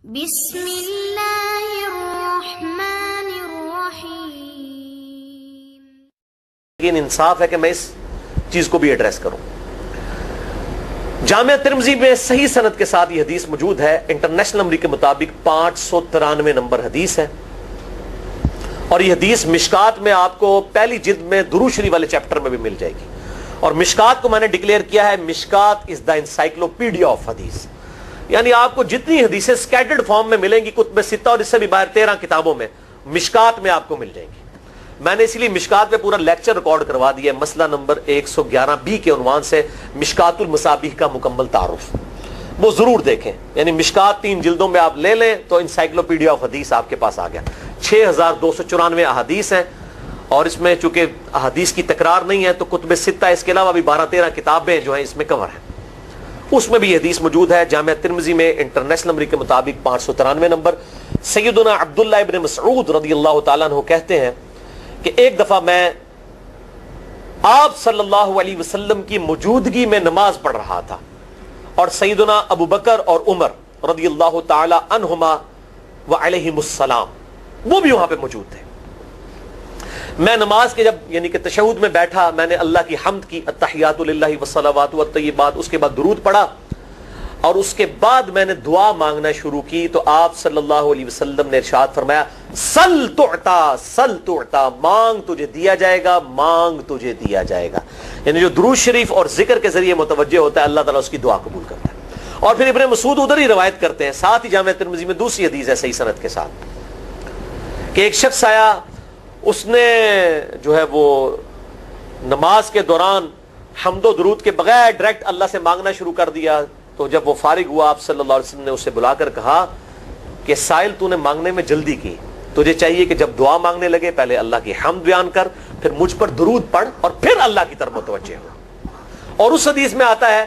بسم اللہ الرحمن الرحیم۔ لیکن انصاف ہے کہ میں اس چیز کو بھی ایڈریس کروں۔ جامعہ ترمذی میں صحیح سند کے ساتھ یہ حدیث موجود ہے، انٹرنیشنل نمبر کے مطابق 593 نمبر حدیث ہے، اور یہ حدیث مشکات میں آپ کو پہلی جلد میں درود شریف والے چیپٹر میں بھی مل جائے گی۔ اور مشکات کو میں نے ڈکلیئر کیا ہے، مشکات از دا انسائکلوپیڈیا آف حدیث، یعنی آپ کو جتنی حدیثیں سکیٹرڈ فارم میں ملیں گی کتب ستہ اور اس سے بھی باہر 13 کتابوں میں، مشکات میں آپ کو مل جائیں گی۔ میں نے اسی لیے مشکات میں پورا لیکچر ریکارڈ کروا دیا ہے، مسئلہ نمبر 111B کے عنوان سے مشکات المصابیح کا مکمل تعارف، وہ ضرور دیکھیں۔ یعنی مشکات 3 جلدوں میں آپ لے لیں تو انسائکلوپیڈیا آف حدیث آپ کے پاس آ گیا۔ 6294 احادیث ہیں، اور اس میں چونکہ احادیث کی تکرار نہیں ہے تو کتب ستہ اس کے علاوہ بھی 12-13 کتابیں جو ہیں اس میں کور ہیں، اس میں بھی یہ حدیث موجود ہے۔ جامعہ ترمذی میں انٹرنیشنل نمبر کے مطابق 593 نمبر۔ سیدنا عبداللہ ابن مسعود رضی اللہ تعالیٰ عنہ کہتے ہیں کہ ایک دفعہ میں آپ صلی اللہ علیہ وسلم کی موجودگی میں نماز پڑھ رہا تھا، اور سیدنا ابو بکر اور عمر رضی اللہ تعالی عنہما وعلیہم السلام وہ بھی وہاں پہ موجود تھے۔ میں نماز کے جب یعنی کہ تشہد میں بیٹھا، میں نے اللہ کی حمد کی، التحیات للہ والصلوات والطیبات، اس کے بعد درود پڑھا، اور اس کے بعد میں نے دعا مانگنا شروع کی تو آپ صلی اللہ علیہ وسلم نے ارشاد فرمایا، سل تعطا سل تعطا، مانگ تجھے دیا جائے گا، مانگ تجھے دیا جائے گا۔ یعنی جو درود شریف اور ذکر کے ذریعے متوجہ ہوتا ہے، اللہ تعالیٰ اس کی دعا قبول کرتا ہے۔ اور پھر ابن مسعود ادھر ہی روایت کرتے ہیں، ساتھ ہی جامعہ ترمذی میں دوسری حدیث ہے صحیح سند کے ساتھ، کہ ایک شخص آیا، اس نے جو ہے وہ نماز کے دوران حمد و درود کے بغیر ڈائریکٹ اللہ سے مانگنا شروع کر دیا۔ تو جب وہ فارغ ہوا، آپ صلی اللہ علیہ وسلم نے اسے بلا کر کہا کہ سائل تو نے مانگنے میں جلدی کی، تجھے چاہیے کہ جب دعا مانگنے لگے پہلے اللہ کی حمد بیان کر، پھر مجھ پر درود پڑھ، اور پھر اللہ کی طرف متوجہ ہو۔ اور اس حدیث میں آتا ہے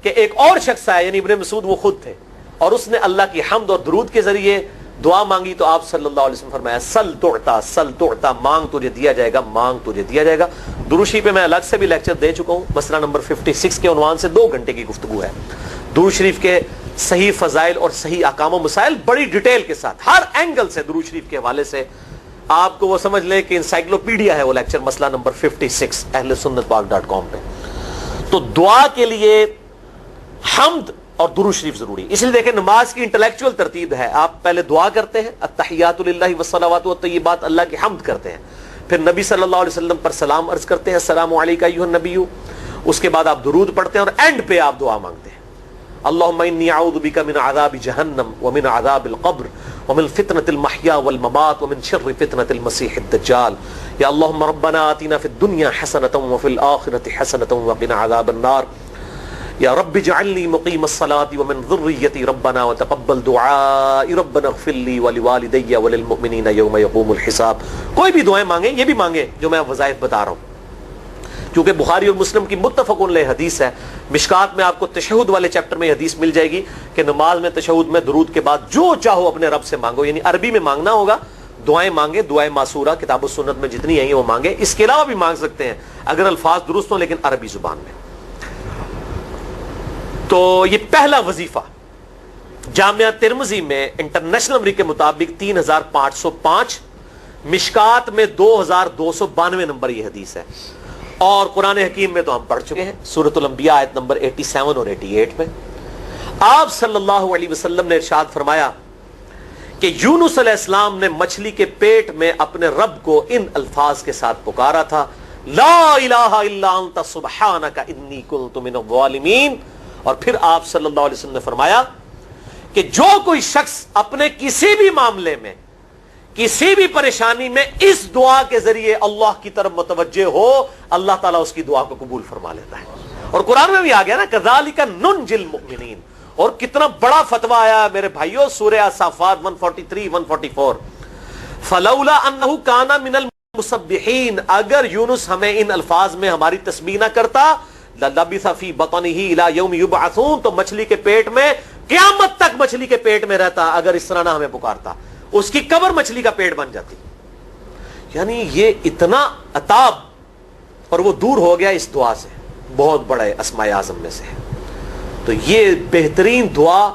کہ ایک اور شخص آیا، یعنی ابن مسعود وہ خود تھے، اور اس نے اللہ کی حمد اور درود کے ذریعے دعا مانگی تو آپ صلی اللہ علیہ وسلم فرمایا، سل تعطا سل تعطا، مانگ تجھے دیا جائے گا، مانگ تجھے دیا جائے گا۔ درود شریف پہ میں الگ سے بھی لیکچر دے چکا ہوں، مسئلہ نمبر 56 کے عنوان سے 2 گھنٹے کی گفتگو ہے۔ درود شریف کے صحیح فضائل اور صحیح احکام و مسائل بڑی ڈیٹیل کے ساتھ، ہر اینگل سے درود شریف کے حوالے سے آپ کو وہ سمجھ لیں کہ انسائکلوپیڈیا ہے وہ لیکچر، مسئلہ نمبر 56 اہل سنت پاک .com پہ۔ تو دعا کے لیے حمد اور درود شریف ضروری، اس لیے دیکھیں نماز کی انٹلیکچوئل ترتیب ہے، آپ پہلے دعا کرتے ہیں، التحیات للہ والصلوات والطیبات، اللہ کی حمد کرتے ہیں، پھر نبی صلی اللہ علیہ وسلم پر سلام عرض کرتے ہیں، السلام علیکہ ایھا النبی، اس کے بعد آپ درود پڑھتے ہیں، اور اینڈ پہ آپ دعا مانگتے ہیں، اللہم انی اعوذ بک من عذاب جہنم ومن عذاب القبر ومن فتنة المحیا والممات ومن شر فتنة المسیح الدجال، یا اللہم ربنا آتنا فی الدنیا حسنة وفی الآخرة حسنة وقنا عذاب النار، یا رب اجعلنی مقیم الصلاة ومن ذریتی ربنا وتقبل دعائی ربنا اغفر لی ولوالدی وللمؤمنین یوم یقوم الحساب۔ کوئی بھی دعائیں مانگیں، یہ بھی مانگیں جو میں وظائف بتا رہا ہوں، کیونکہ بخاری اور مسلم کی متفق علیہ حدیث ہے۔ مشکات میں آپ کو تشہد والے چیپٹر میں حدیث مل جائے گی کہ نماز میں تشہد میں درود کے بعد جو چاہو اپنے رب سے مانگو، یعنی عربی میں مانگنا ہوگا، دعائیں مانگے، دعائیں معصورہ کتاب و سنت میں جتنی ہیں وہ مانگے، اس کے علاوہ بھی مانگ سکتے ہیں اگر الفاظ درست ہوں لیکن عربی زبان میں۔ تو یہ پہلا وظیفہ جامعہ ترمذی میں انٹرنیشنل نمبر کے مطابق 3505، مشکات میں 2292 نمبر یہ حدیث ہے، اور قرآن حکیم میں تو ہم پڑھ چکے ہیں، سورۃ الانبیاء آیت نمبر 87 اور 88 میں آپ صلی اللہ علیہ وسلم نے ارشاد فرمایا کہ یونس علیہ السلام نے مچھلی کے پیٹ میں اپنے رب کو ان الفاظ کے ساتھ پکارا تھا، لا الہ الا انت سبحانک انی کنت من الظالمین، اور پھر آپ صلی اللہ علیہ وسلم نے فرمایا کہ جو کوئی شخص اپنے کسی بھی معاملے میں، کسی بھی پریشانی میں اس دعا کے ذریعے اللہ کی طرف متوجہ ہو، اللہ تعالیٰ اس کی دعا کو قبول فرما لیتا ہے۔ اور قرآن میں بھی آ گیا نا، کذالک ننجی المؤمنین، اور کتنا بڑا فتویٰ آیا میرے بھائیو، سورہ الصافات 143 144، فلولا انہ کان من المسبحین، اگر یونس ہمیں ان الفاظ میں ہماری تسبیح نہ کرتا، للبث فی بطنہ الی یوم یبعثون، تو مچھلی کے پیٹ میں قیامت تک مچھلی کے پیٹ میں رہتا، اگر اس طرح نہ ہمیں پکارتا، اس کی قبر مچھلی کا پیٹ بن جاتی۔ یعنی یہ اتنا عطاب، اور وہ دور ہو گیا اس دعا سے، بہت بڑے اسماء اعظم میں سے ہے۔ تو یہ بہترین دعا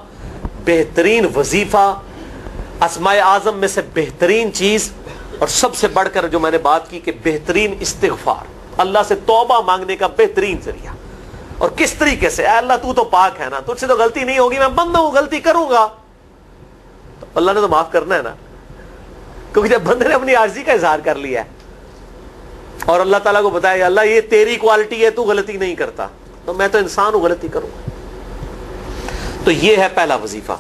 بہترین وظیفہ، اسماء اعظم میں سے بہترین چیز، اور سب سے بڑھ کر جو میں نے بات کی کہ بہترین استغفار، اللہ سے توبہ مانگنے کا بہترین ذریعہ. اور کس طریقے سے؟ اے اللہ تو پاک ہے نا، تجھ سے تو غلطی نہیں ہوگی، میں بندہ ہوں، غلطی کروں گا تو اللہ نے تو معاف کرنا ہے نا، کیونکہ جب بندے نے اپنی عاجزی کا اظہار کر لیا ہے اور اللہ تعالیٰ کو بتایا اللہ یہ تیری کوالٹی ہے، تو غلطی نہیں کرتا، تو میں تو انسان ہوں، غلطی کروں گا. تو یہ ہے پہلا وظیفہ.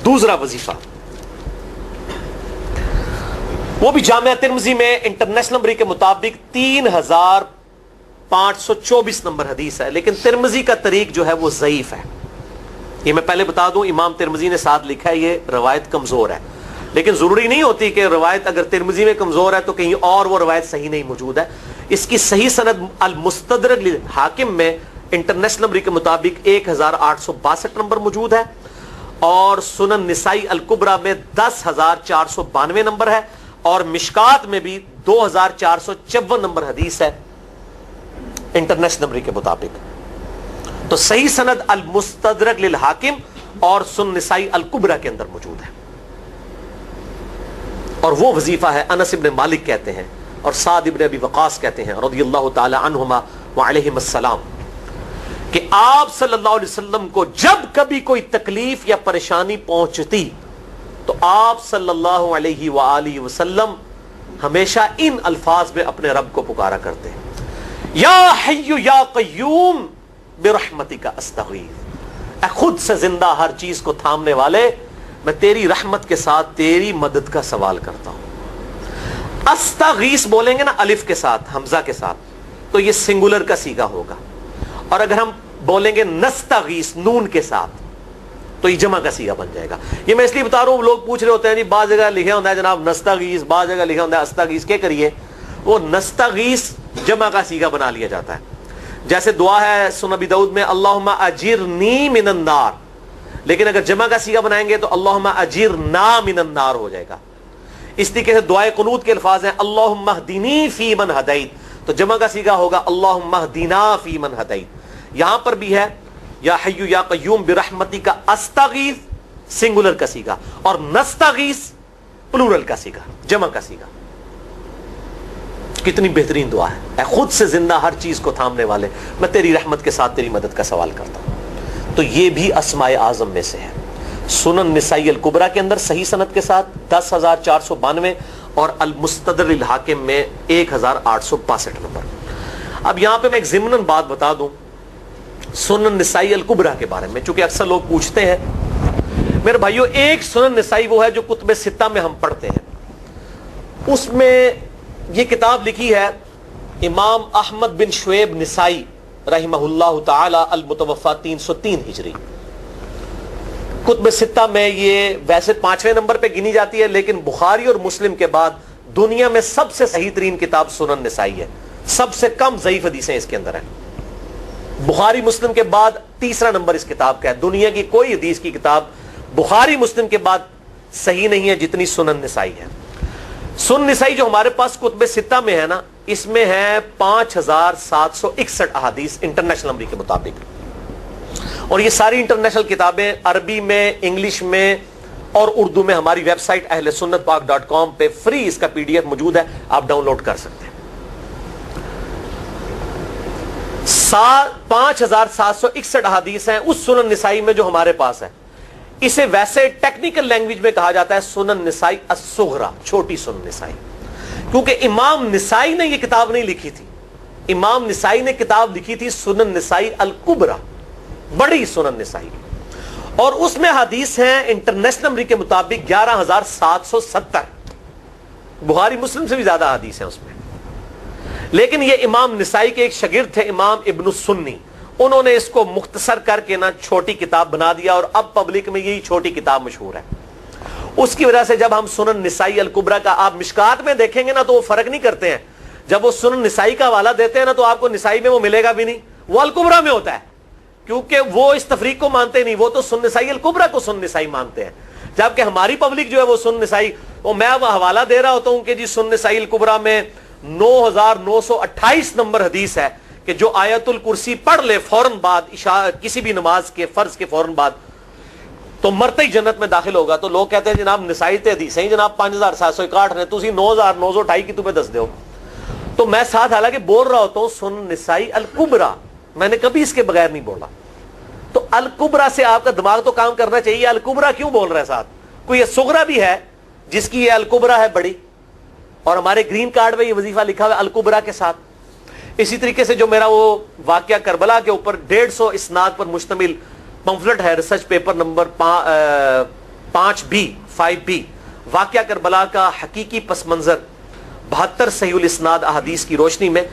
دوسرا وظیفہ وہ بھی جامعہ ترمذی میں انٹرنیشنل نمبر کے مطابق 3524 نمبر حدیث ہے، لیکن ترمذی کا طریق جو ہے وہ ضعیف ہے. یہ میں پہلے بتا دوں، امام ترمذی نے ساتھ لکھا ہے یہ روایت کمزور ہے، لیکن ضروری نہیں ہوتی کہ روایت اگر ترمذی میں کمزور ہے تو کہیں اور وہ روایت صحیح نہیں موجود ہے. اس کی صحیح سند المستدرک للحاکم میں انٹرنیشنل نمبر کے مطابق 1862 نمبر موجود ہے، اور سنن نسائی الکبریٰ میں 10492 نمبر ہے، اور مشکات میں بھی 2454 نمبر حدیث ہے انٹرنیشنل نمبر کے مطابق. تو صحیح سند المستدرک للحاکم اور سنن نسائی الکبریٰ کے اندر موجود ہے. اور وہ وظیفہ ہے انس ابن مالک کہتے ہیں اور سعد ابن ابی وقاص کہتے ہیں رضی اللہ تعالی عنہما وعلیہم السلام کہ آپ صلی اللہ علیہ وسلم کو جب کبھی کوئی تکلیف یا پریشانی پہنچتی تو آپ صلی اللہ علیہ وآلہ وسلم ہمیشہ ان الفاظ میں اپنے رب کو پکارا کرتے ہیں، یا حی یا قیوم برحمتک استغیث، اے خود سے زندہ ہر چیز کو تھامنے والے، میں تیری رحمت کے ساتھ تیری مدد کا سوال کرتا ہوں. استغیث بولیں گے نا الف کے ساتھ، حمزہ کے ساتھ، تو یہ سنگولر کا صیغہ ہوگا، اور اگر ہم بولیں گے نستغیث نون کے ساتھ تو یہ جمع کا صیغہ بن جائے گا. یہ میں اس لیے بتا رہا ہوں، لوگ پوچھ رہے ہوتے ہیں جی بعض جگہ لکھا ہوتا ہے جناب نستغیث، بعض جگہ لکھا ہوتا ہے استغیث، کیا کریے؟ وہ نستغیث جمع کا صیغہ بنا لیا جاتا ہے. جیسے دعا ہے سنن ابی داؤد میں اللہم اجرنی من النار، لیکن اگر جمع کا صیغہ بنائیں گے تو اللہم اجرنا من النار ہو جائے گا. اس طریقے سے دعائے قنوت کے الفاظ ہیں اللہم اہدنی فی من ہدیت، تو جمع کا صیغہ ہوگا اللہم اہدنا فی من ہدیت. یہاں پر بھی ہے یا حی یا قیوم برحمتک استغیث سنگولر کا صیغہ، اور نستغیث پلورل کا صیغہ، جمع کا صیغہ. کتنی بہترین دعا ہے، اے خود سے زندہ ہر چیز کو تھامنے والے، میں تیری رحمت کے ساتھ تیری مدد کا سوال کرتا ہوں. تو یہ بھی اسماء اعظم میں سے ہے. سنن نسائی الکبریٰ کے اندر صحیح سند کے ساتھ 10492 اور المستدرک للحاکم میں 1862 نمبر. اب یہاں پہ میں ایک ضمناً بات بتا دوں سنن نسائی الکبریٰ کے بارے میں، چونکہ اکثر لوگ پوچھتے ہیں. میرے بھائیو، ایک سنن نسائی وہ ہے جو کتب ستہ میں ہم پڑھتے ہیں، اس میں یہ کتاب لکھی ہے امام احمد بن شعیب نسائی رحمہ اللہ تعالی المتوفی 303 ہجری. کتب ستہ میں یہ ویسے 5ویں نمبر پہ گنی جاتی ہے، لیکن بخاری اور مسلم کے بعد دنیا میں سب سے صحیح ترین کتاب سنن نسائی ہے. سب سے کم ضعیف حدیثیں اس کے اندر ہیں. بخاری مسلم کے بعد تیسرا نمبر اس کتاب کا ہے. دنیا کی کوئی حدیث کی کتاب بخاری مسلم کے بعد صحیح نہیں ہے جتنی سنن نسائی ہے. سنن نسائی جو ہمارے پاس کتب ستہ میں ہے نا، اس میں ہے 5761 احادیث انٹرنیشنل نمبر کے مطابق، اور یہ ساری انٹرنیشنل کتابیں عربی میں، انگلش میں اور اردو میں ہماری ویب سائٹ اہلسنتپاک.com پہ فری اس کا PDF موجود ہے، آپ ڈاؤن لوڈ کر سکتے ہیں. 5761 احادیث ہیں اس سنن نسائی میں جو ہمارے پاس ہے. اسے ویسے ٹیکنیکل لینگویج میں کہا جاتا ہے سنن نسائی الصغریٰ، چھوٹی سنن نسائی، کیونکہ امام نسائی نے یہ کتاب نہیں لکھی تھی. امام نسائی نے کتاب لکھی تھی سنن نسائی الکبریٰ، بڑی سنن نسائی، اور اس میں حدیث ہیں انٹرنیشنل نمبر کے مطابق 11770. بخاری مسلم سے بھی زیادہ حدیث ہیں اس میں. لیکن یہ امام نسائی کے ایک شاگرد تھے امام ابن السنی، انہوں نے اس کو مختصر کر کے نا چھوٹی کتاب بنا دیا، اور اب پبلک میں یہی چھوٹی کتاب مشہور ہے. اس کی وجہ سے جب ہم سنن نسائی الکبریٰ کا آپ مشکات میں دیکھیں گے نا تو وہ فرق نہیں کرتے ہیں. جب وہ سنن نسائی کا حوالہ دیتے ہیں نا تو آپ کو نسائی میں وہ ملے گا بھی نہیں، وہ الکبریٰ میں ہوتا ہے، کیونکہ وہ اس تفریق کو مانتے نہیں، وہ تو سنن نسائی الکبریٰ کو سنن نسائی مانتے ہیں. جبکہ ہماری پبلک جو ہے وہ سنن نسائی، وہ میں وہ حوالہ دے رہا ہوتا ہوں کہ جی سنن نسائی الکبریٰ میں 9928 نمبر حدیث ہے کہ جو آیت الکرسی پڑھ لے فوراً بعد کسی بھی نماز کے فرض کے فوراً بعد تو مرتے ہی جنت میں داخل ہوگا. تو لوگ کہتے ہیں جناب نسائی تے حدیث ہیں جناب 5761 نے, تسی 9928 کی تمہیں دس دیو. تو میں ساتھ حالانکہ بول رہا ہوتا ہوں سن نسائی الکبرا, میں نے کبھی اس کے بغیر نہیں بولا. تو الکبرا سے آپ کا دماغ تو کام کرنا چاہیے, الکبرا کیوں بول رہا ہے ساتھ؟ کوئی یہ صغرا بھی ہے جس کی یہ الکبرا ہے بڑی, اور ہمارے گرین کارڈ میں یہ وظیفہ لکھا ہوا ہے الکبرا کے ساتھ. اسی طریقے سے جو میرا وہ واقعہ کربلا کے اوپر 150 اسناد پر مشتمل پمفلٹ ہے, ریسرچ پیپر نمبر 5B واقعہ کربلا کا حقیقی پس منظر 72 صحیح الاسناد احادیث کی روشنی میں.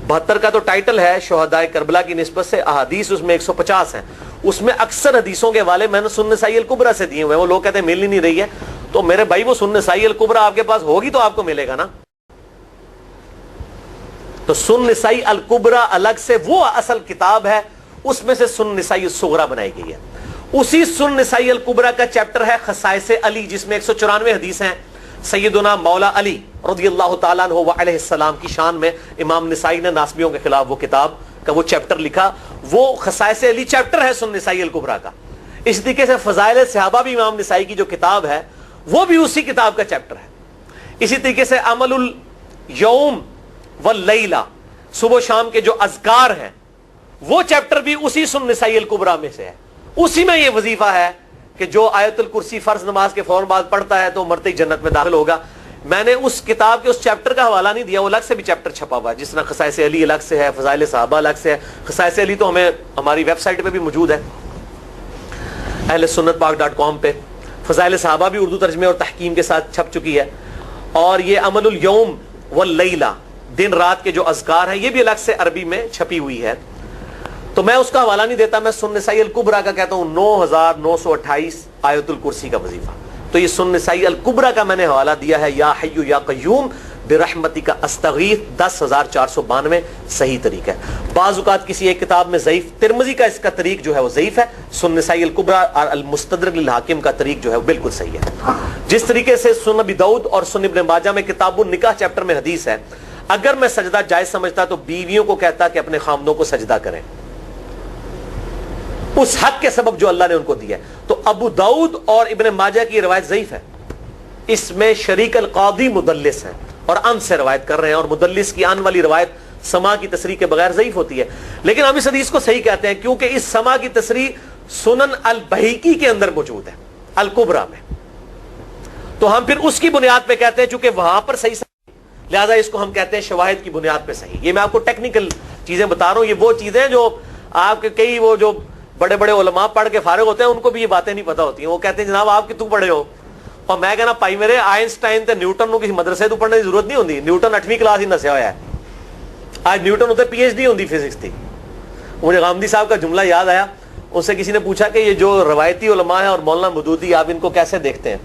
72 کا تو ٹائٹل ہے شہدائے کربلا کی نسبت سے, احادیث اس میں 150 ہیں. اس میں اکثر حدیثوں کے حوالے میں نے سنن نسائی الکبرا سے دیے ہوئے ہیں. وہ لوگ کہتے ہیں مل ہی نہیں رہی ہے, تو میرے بھائی وہ سنن نسائی الکبرا آپ کے پاس ہوگی تو آپ کو ملے گا نا. تو سنن نسائی الکبرا الگ سے وہ اصل کتاب ہے, اس میں سے سنن نسائی الصغرا بنائی گئی ہے. اسی سنن نسائی الکبرا کا چیپٹر ہے خصائص علی, جس میں 194 حدیث ہیں. سیدنا مولا علی رضی اللہ تعالیٰ عنہ علیہ السلام کی شان میں امام نسائی نے ناسبیوں کے خلاف وہ کتاب کا وہ چیپٹر لکھا. وہ خصائص علی چیپٹر ہے سنن نسائی الکبرا کا. اس طریقے سے فضائل صحابہ بھی امام نسائی کی جو کتاب ہے وہ بھی اسی کتاب کا چیپٹر ہے. اسی طریقے سے عمل الیوم واللیلہ, صبح شام کے جو اذکار ہیں وہ چیپٹر بھی اسی سنن نسائی الکبرا میں سے ہے. اسی میں یہ وظیفہ ہے کہ جو آیت الکرسی فرض نماز کے فوراً بعد پڑھتا ہے تو مرتے ہی جنت میں داخل ہوگا. میں نے اس کتاب کے اس چیپٹر کا حوالہ نہیں دیا, وہ الگ سے بھی چیپٹر چھپا ہوا ہے, جس طرح خصائص علی الگ سے ہے, فضائل صحابہ الگ سے ہے. خصائص علی تو ہمیں ہماری ویب سائٹ پہ بھی موجود ہے اہل سنت پاک.com پہ. فضائل صحابہ بھی اردو ترجمے اور تحکیم کے ساتھ چھپ چکی ہے. اور یہ عمل الیوم واللیلہ, دن رات کے جو اذکار ہیں, یہ بھی الگ سے عربی میں چھپی ہوئی ہے. تو میں اس کا حوالہ نہیں دیتا, میں سنن نسائی الکبرا کا کہتا ہوں 9928 آیت الکرسی کا وظیفہ. تو یہ سنن نسائی الکبرا کا میں نے حوالہ دیا ہے یا حی یا قیوم برحمتک استغیث 10492 صحیح طریقہ ہے. بعض اوقات کسی ایک کتاب میں ضعیف, ترمذی کا اس کا طریق جو ہے وہ ضعیف ہے, سنن نسائی الکبرا اور المستدرک للحاکم کا طریق جو ہے وہ بالکل صحیح ہے. جس طریقے سے سنن ابی داؤد اور سنن ابن ماجہ میں کتاب النکاح چیپٹر میں حدیث ہے, اگر میں سجدہ جائز سمجھتا تو بیویوں کو کہتا کہ اپنے خامدوں کو سجدہ کریں اس حق کے سبب جو اللہ نے ان کو دیا ہے. تو ابو داؤد اور ابن ماجہ کی روایت ضعیف ہے, اس میں شریک القاضی مدلس ہیں اور ان سے روایت کر رہے ہیں, اور مدلس کی ان والی روایت سما کی تصریح کے بغیر ضعیف ہوتی ہے. لیکن ہم اس حدیث کو صحیح کہتے ہیں کیونکہ اس سما کی تصریح سنن البہیقی کے اندر موجود ہے الکبرا میں. تو ہم پھر اس کی بنیاد پہ کہتے ہیں چونکہ وہاں پر صحیح لہذا اس کو ہم کہتے ہیں شواہد کی بنیاد پہ صحیح. یہ میں آپ کو ٹیکنیکل چیزیں بتا رہا ہوں, یہ وہ چیزیں جو آپ کے کئی وہ جو بڑے بڑے علماء پڑھ کے فارغ ہوتے ہیں ان کو بھی یہ باتیں نہیں پتہ ہوتی ہیں. وہ کہتے ہیں جناب آپ کتوں پڑھے ہو, اور میں کہنا پائی میرے آئنسٹائن تے نیوٹن کو کسی مدرسے تو پڑھنے کی ضرورت نہیں ہوتی. نیوٹن 8ویں کلاس ہی نسیا ہوا ہے, آج نیوٹن ہوتے پی ایچ ڈی ہوتی فزکس تھی. مجھے غامدی صاحب کا جملہ یاد آیا, ان سے کسی نے پوچھا کہ یہ جو روایتی علماء ہیں اور مولانا مودودی آپ ان کو کیسے دیکھتے ہیں؟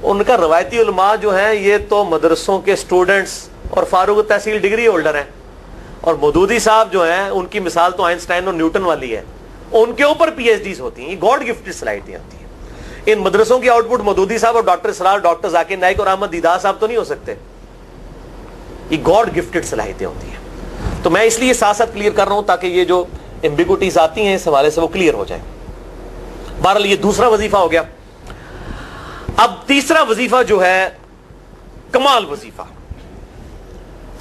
ان کا روایتی علماء جو ہیں یہ تو مدرسوں کے اسٹوڈنٹس اور فاروق تحصیل ڈگری ہولڈر ہیں, اور مودودی صاحب جو ہیں ان کی مثال تو آئنسٹائن اور نیوٹن والی ہے, ان کے اوپر پی ایچ ڈیز ہوتی ہیں. یہ گاڈ گفٹڈ صلاحیتیں ہوتی ہیں. ان مدرسوں کی آؤٹ پٹ مودودی صاحب اور ڈاکٹر اسرار, ڈاکٹر ذاکر نائک اور احمد دیدار صاحب تو نہیں ہو سکتے. یہ گاڈ گفٹڈ صلاحیتیں ہوتی ہیں. تو میں اس لیے ساتھ ساتھ کلیئر کر رہا ہوں تاکہ یہ جو ایمبیگوٹیز آتی ہیں اس حوالے سے وہ کلیئر ہو جائیں. بہرحال یہ دوسرا وظیفہ ہو گیا. اب تیسرا وظیفہ جو ہے کمال وظیفہ,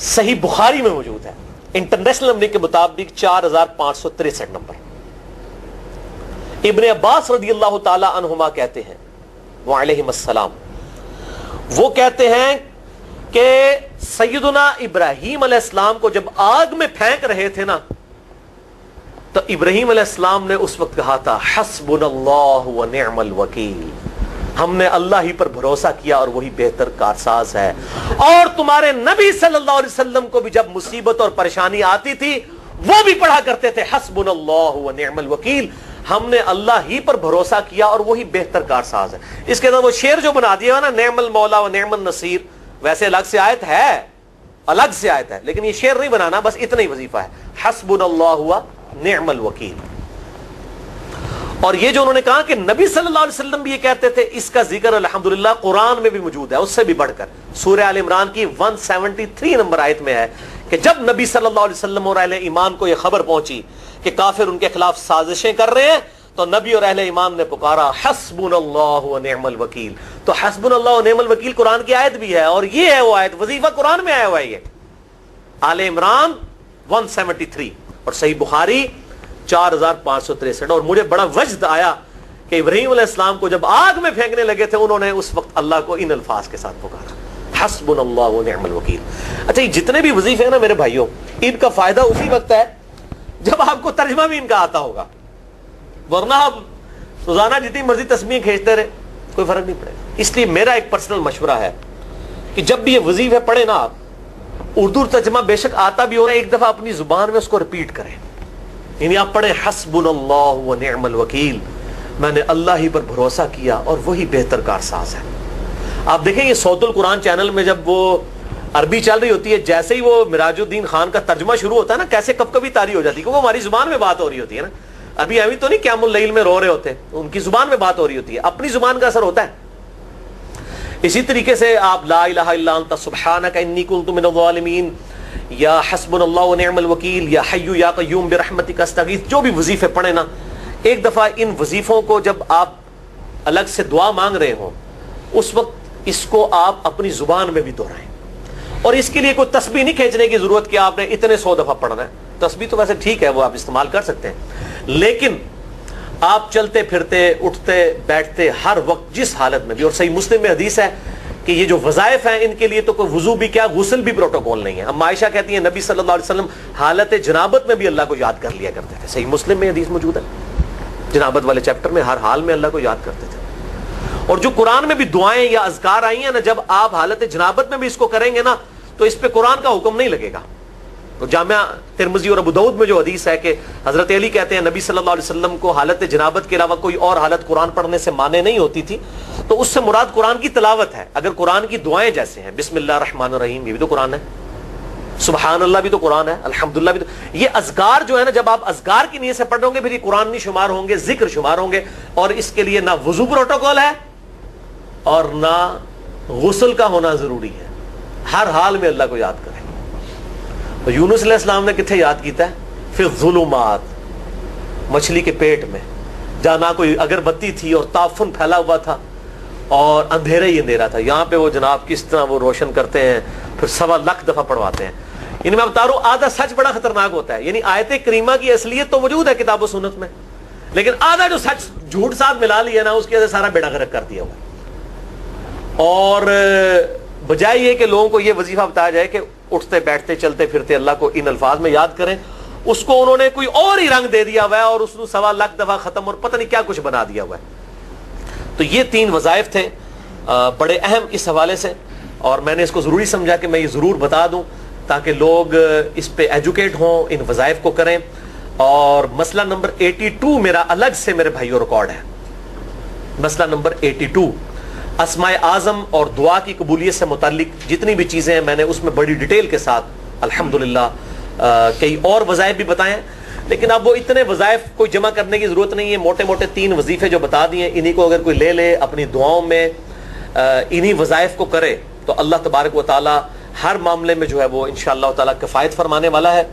صحیح بخاری میں موجود ہے, انٹرنیشنل نمبر کے مطابق 4563 نمبر. ابن عباس رضی اللہ تعالی عنہما کہتے ہیں وعلیہم السلام, وہ کہتے ہیں کہ سیدنا ابراہیم علیہ السلام کو جب آگ میں پھینک رہے تھے نا, تو ابراہیم علیہ السلام نے اس وقت کہا تھا حسبنا اللہ ونعم الوکیل, ہم نے اللہ ہی پر بھروسہ کیا اور وہی بہتر کارساز ہے. اور تمہارے نبی صلی اللہ علیہ وسلم کو بھی جب مصیبت اور پریشانی آتی تھی وہ بھی پڑھا کرتے تھے حسبنا اللہ ونعم الوکیل, ہم نے اللہ ہی پر بھروسہ کیا اور وہی بہتر کارساز ہے. اس کے اندر وہ شعر جو بنا دیا نا نعم المولا و نعم النصیر, ویسے الگ سے آیت ہے, الگ سے آیت ہے, لیکن یہ شعر نہیں بنانا, بس اتنا ہی وظیفہ ہے حسبنا اللہ و نعم الوکیل. اور یہ جو انہوں نے کہا کہ نبی صلی اللہ علیہ وسلم بھی یہ کہتے تھے, اس کا ذکر الحمدللہ قرآن میں بھی موجود ہے, اس سے بھی بڑھ کر سورہ آل عمران کی 173 نمبر آیت میں ہے کہ جب نبی صلی اللہ علیہ وسلم اور اہل ایمان کو یہ خبر پہنچی کہ کافر ان کے خلاف سازشیں کر رہے ہیں, تو نبی اور اہل ایمان نے پکارا حسبنا اللہ و نعم الوکیل. تو حسبنا اللہ و نعم الوکیل قرآن کی آیت بھی ہے, اور یہ ہے وہ آیت, وظیفہ قرآن میں آیا ہوا ہے. یہ آل عمران 173 اور صحیح بخاری 4563. اور مجھے بڑا وجد آیا کہ ابراہیم علیہ السلام کو جب آگ میں پھینکنے لگے تھے, انہوں نے اس وقت اللہ کو ان الفاظ کے ساتھ پکارا, حسبنا اللہ و نعم الوکیل. اچھا, یہ جتنے بھی وظیفے ہیں نا میرے بھائیوں, ان کا فائدہ اسی وقت ہے جب آپ کو ترجمہ بھی ان کا آتا ہوگا, ورنہ آپ روزانہ جتنی مرضی تسبیح کھینچتے رہے کوئی فرق نہیں پڑے گا. اس لیے میرا ایک پرسنل مشورہ ہے کہ جب بھی یہ وظیفے پڑھے نا آپ, اردو ترجمہ بے شک آتا بھی ہو رہا ہے, ایک دفعہ اپنی زبان میں اس کو ریپیٹ کریں. یعنی آپ پڑھیں حسبنا اللہ و نعم الوکیل, میں نے اللہ ہی پر بھروسہ کیا اور وہی بہتر کارساز ہے. آپ دیکھیں یہ صوت القرآن چینل میں جب وہ عربی چل رہی ہوتی ہے, جیسے ہی وہ مراج الدین خان کا ترجمہ شروع ہوتا ہے نا, کیسے کب کبھی تاری ہو جاتی ہے, کیونکہ ہماری زبان میں بات ہو رہی ہوتی ہے نا. ابھی تو نہیں قیام اللیل میں رو رہے ہوتے, ان کی زبان میں بات ہو رہی ہوتی ہے, اپنی زبان کا اثر ہوتا ہے. اسی طریقے سے آپ لا الہ الا انت سبحانک انی کنت من الظالمین, یا حسبنا اللہ و نعم الوکیل, یا حی یا قیوم برحمتک استغیث, جو بھی وظیفے پڑھیں نا, ایک دفعہ ان وظیفوں کو جب آپ الگ سے دعا مانگ رہے ہوں, اس وقت اس کو آپ اپنی زبان میں بھی دہرائیں. اور اس کے لیے کوئی تسبیح نہیں کھینچنے کی ضرورت کہ آپ نے اتنے 100 دفعہ پڑھنا ہے. تسبیح تو ویسے ٹھیک ہے, وہ آپ استعمال کر سکتے ہیں, لیکن آپ چلتے پھرتے اٹھتے بیٹھتے ہر وقت جس حالت میں بھی, اور صحیح مسلم میں حدیث ہے کہ یہ جو وظائف ہیں ان کے لیے تو کوئی وضو بھی کیا, غسل بھی پروٹوکول نہیں ہے. اب عائشہ کہتی ہیں نبی صلی اللہ علیہ وسلم حالت جنابت میں بھی اللہ کو یاد کر لیا کرتے تھے. صحیح مسلم میں حدیث موجود ہے, جنابت والے چیپٹر میں, ہر حال میں اللہ کو یاد کرتے تھے. اور جو قرآن میں بھی دعائیں یا اذکار آئی ہیں نا, جب آپ حالت جنابت میں بھی اس کو کریں گے نا, تو اس پہ قرآن کا حکم نہیں لگے گا. تو جامعہ ترمذی اور ابو داؤد میں جو حدیث ہے کہ حضرت علی کہتے ہیں نبی صلی اللہ علیہ وسلم کو حالت جنابت کے علاوہ کوئی اور حالت قرآن پڑھنے سے مانے نہیں ہوتی تھی, تو اس سے مراد قرآن کی تلاوت ہے. اگر قرآن کی دعائیں جیسے ہیں بسم اللہ الرحمن الرحیم, یہ بھی تو قرآن ہے, سبحان اللہ بھی تو قرآن ہے, الحمدللہ بھی تو, یہ اذکار جو ہے نا, جب آپ اذکار کی نیت سے پڑھ ہوں گے پھر یہ قرآن نہیں شمار ہوں گے, ذکر شمار ہوں گے. اور اس کے لیے نہ وضو پروٹوکول ہے اور نہ غسل کا ہونا ضروری ہے, ہر حال میں اللہ کو یاد کریں. تو یونس علیہ السلام نے کتنے یاد کیتا ہے, فی الظلمات, مچھلی کے پیٹ میں, جہاں نہ کوئی اگربتی تھی اور تعفن پھیلا ہوا تھا اور اندھیرا ہی اندھیرا تھا. یہاں پہ وہ جناب کس طرح وہ روشن کرتے ہیں, پھر 1.25 دفعہ پڑھواتے ہیں. یعنی میں بتا رہا ہوں آدھا سچ بڑا خطرناک ہوتا ہے. یعنی آیت کریمہ کی اصلیت تو موجود ہے کتاب و سنت میں, لیکن آدھا جو سچ جھوٹ ساتھ ملا لیا نا, اس کی وجہ سے سارا بیڑا غرق کر دیا ہوا. اور بجائے یہ کہ لوگوں کو یہ وظیفہ بتایا جائے کہ اٹھتے بیٹھتے چلتے پھرتے اللہ کو ان الفاظ میں یاد کریں, اس کو انہوں نے کوئی اور ہی رنگ دے دیا ہوا ہے, اور اس کو 1.25 دفعہ ختم اور پتہ نہیں کیا کچھ بنا دیا ہوا ہے. تو یہ 3 وظائف تھے بڑے اہم اس حوالے سے, اور میں نے اس کو ضروری سمجھا کہ میں یہ ضرور بتا دوں تاکہ لوگ اس پہ ایجوکیٹ ہوں, ان وظائف کو کریں. اور مسئلہ نمبر 82 میرا الگ سے میرے بھائیوں ریکارڈ ہے. مسئلہ نمبر 82 اسماء اعظم اور دعا کی قبولیت سے متعلق جتنی بھی چیزیں ہیں, میں نے اس میں بڑی ڈیٹیل کے ساتھ الحمدللہ کئی اور وظائف بھی بتائے ہیں. لیکن اب وہ اتنے وظائف کوئی جمع کرنے کی ضرورت نہیں ہے. موٹے موٹے 3 وظیفے جو بتا دیے, انہی کو اگر کوئی لے لے اپنی دعاؤں میں, انہی وظائف کو کرے, تو اللہ تبارک و تعالی ہر معاملے میں جو ہے وہ انشاءاللہ تعالی کفایت فرمانے والا ہے.